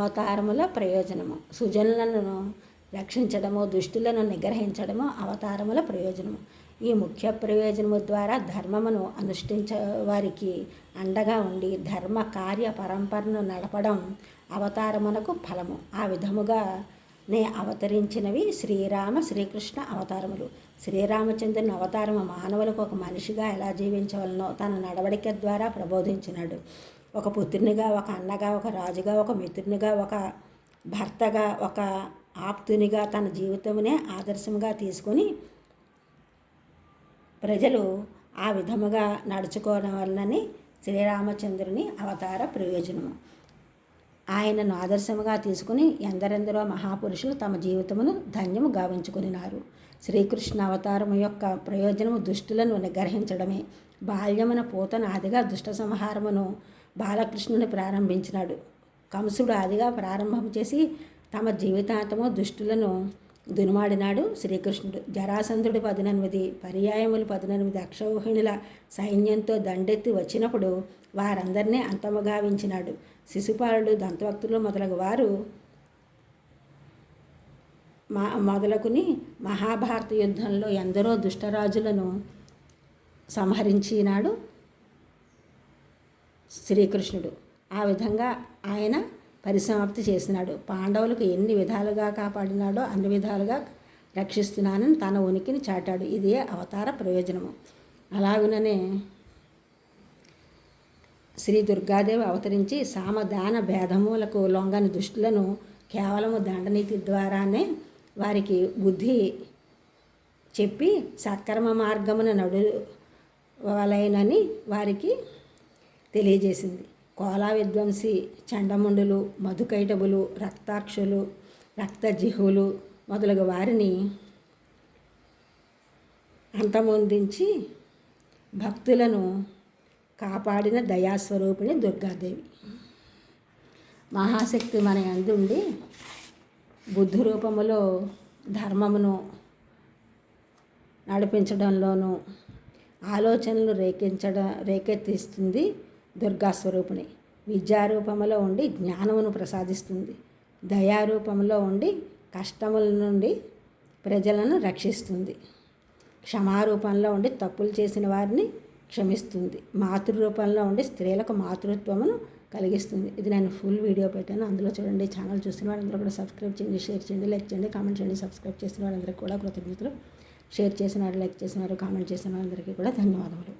అవతారముల ప్రయోజనము. సుజనులను రక్షించడము, దుష్టులను నిగ్రహించడము అవతారముల ప్రయోజనము. ఈ ముఖ్య ప్రయోజనము ద్వారా ధర్మమును అనుష్ఠించే వారికి అండగా ఉండి ధర్మ కార్య పరంపరను నడపడం అవతారమునకు ఫలము. ఆ విధముగానే అవతరించినవి శ్రీరామ శ్రీకృష్ణ అవతారములు. శ్రీరామచంద్రుని అవతారము మానవులకు ఒక మనిషిగా ఎలా జీవించవలనో తన నడవడిక ద్వారా ప్రబోధించినాడు. ఒక పుత్రునిగా, ఒక అన్నగా, ఒక రాజుగా, ఒక మిత్రునిగా, ఒక భర్తగా, ఒక ఆప్తునిగా తన జీవితమునే ఆదర్శంగా తీసుకొని ప్రజలు ఆ విధముగా నడుచుకోవడం వలనని శ్రీరామచంద్రుని అవతార ప్రయోజనము. ఆయనను ఆదర్శముగా తీసుకుని ఎందరెందరో మహాపురుషులు తమ జీవితమును ధన్యము గావించుకున్నారు. శ్రీకృష్ణ అవతారము యొక్క ప్రయోజనము దుష్టులను నిగ్రహించడమే. బాల్యమున పూతన ఆదిగా దుష్ట సంహారమును బాలకృష్ణుని ప్రారంభించినాడు. కంసుడు ఆదిగా ప్రారంభం చేసి తమ జీవితాంతము దుష్టులను దునుమాడినాడు శ్రీకృష్ణుడు. జరాసంధుడు 18 పర్యాయములు 18 అక్షౌహిణుల సైన్యంతో దండెత్తి వచ్చినప్పుడు వారందరినీ అంతము గావించినాడు. శిశుపాలుడు, దంతవక్తులు మొదలగు వారు మొదలుకుని మహాభారత యుద్ధంలో ఎందరో దుష్టరాజులను సంహరించినాడు శ్రీకృష్ణుడు. ఆ విధంగా ఆయన పరిసమాప్తి చేసినాడు. పాండవులకు ఎన్ని విధాలుగా కాపాడినాడో అన్ని విధాలుగా రక్షిస్తున్నానని తన ఉనికిని చాటాడు. ఇదే అవతార ప్రయోజనము. అలాగుననే శ్రీ దుర్గాదేవి అవతరించి సామదాన భేదములకు లొంగని దుష్టులను కేవలము దండనీతి ద్వారానే వారికి బుద్ధి చెప్పి సక్రమ మార్గమున నడువలైనని వారికి తెలియజేసింది. కోలా విద్వంసి, చండముండులు, మధుకైటబులు, రక్తాక్షులు, రక్తజిహులు మొదలగు వారిని అంతమొందించి భక్తులను కాపాడిన దయాస్వరూపిణి దుర్గాదేవి. మహాశక్తి మన యందుండి బుద్ధి రూపములో ధర్మమును నడిపించడంలోనూ ఆలోచనలు రేకెత్తిస్తుంది దుర్గాస్వరూపిణి. విద్యారూపంలో ఉండి జ్ఞానమును ప్రసాదిస్తుంది. దయారూపంలో ఉండి కష్టముల నుండి ప్రజలను రక్షిస్తుంది. క్షమారూపంలో ఉండి తప్పులు చేసిన వారిని క్షమిస్తుంది. మాతృరూపంలో ఉండి స్త్రీలకు మాతృత్వమును కలిగిస్తుంది. ఇది నేను ఫుల్ వీడియో పెట్టాను, అందులో చూడండి. ఛానల్ చూసిన వాళ్ళందరూ కూడా సబ్స్క్రైబ్ చేయండి, షేర్ చేయండి, లైక్ చేయండి, కామెంట్ చేయండి. సబ్స్క్రైబ్ చేసిన వాళ్ళందరికీ కూడా కృతజ్ఞతలు. షేర్ చేసిన వారు, లైక్ చేసిన వారు, కామెంట్ చేసిన వాళ్ళందరికీ కూడా ధన్యవాదములు.